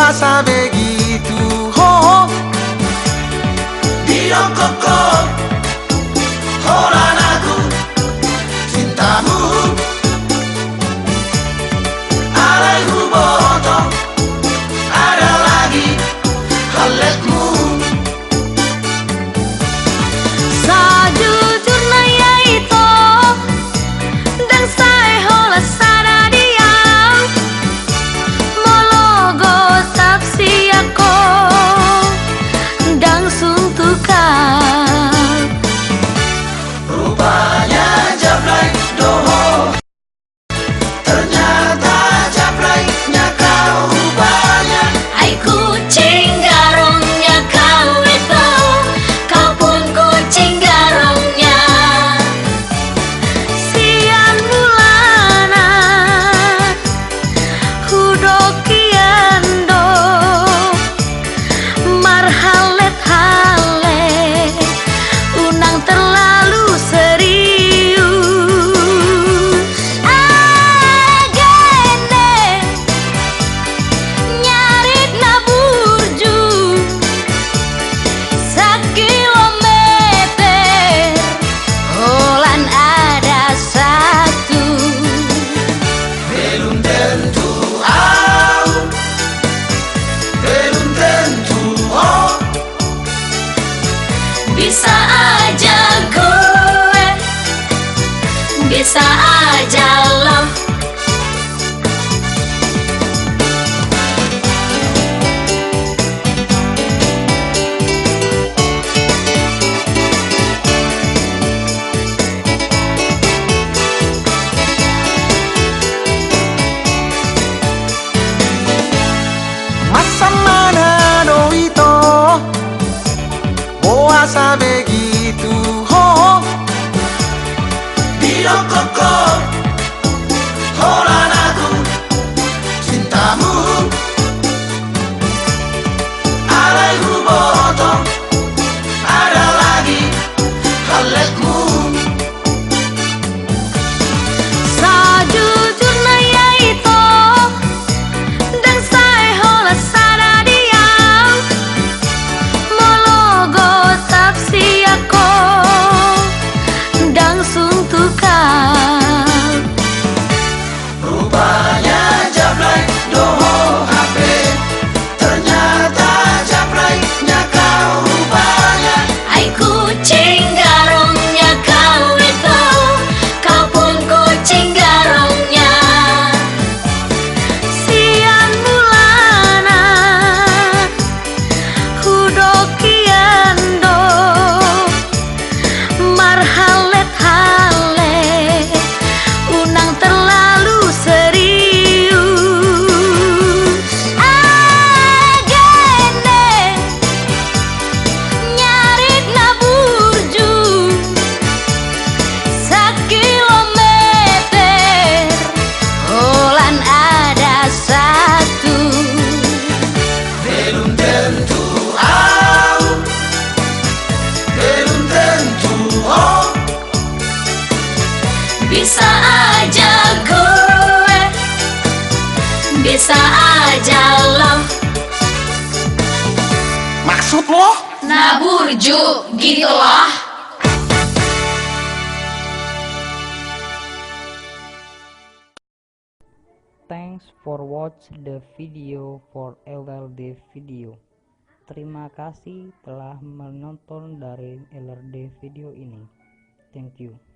puasa begitu ho bilang koko horan aku cintamu alaiku boto ada lagi haletmu sajujurna yaitu dan saya hola sana dia mologo saksi aku dan suntukkan rupanya jablay doho ternyata jablaynya kau rupanya ai kucing garongnya kau itu kau pun kucing garongnya siang bulana hudokiando marhalet hale unang terlalu serius agene nyarit na burju sakilometer holan ada satu belum tentu au belum tentu oh bisa aja gue bisa aja lo masa mana doito puasa begitu ho bilang koko horan aku cintamu alaiku boto ada lagi haletmu sajujurna yaitu dan saya hola sana dia mologo saksi aku dan suntukkan rupanya jablay doho HP ternyata jablaynya kau rupanya ai kucing garongnya kau itu kau pun kucing garongnya siang bulana hudokiando marhalet hale unang terlalu serius agene nyarit na burju sakilometer holan ada satu belum tentu au belum tentu oh bisa aja gue bisa aja lo maksud lo nah burju gitu loh. Thanks for watch the video for LLD video. Terima kasih telah menonton dari LRD video ini. Thank you.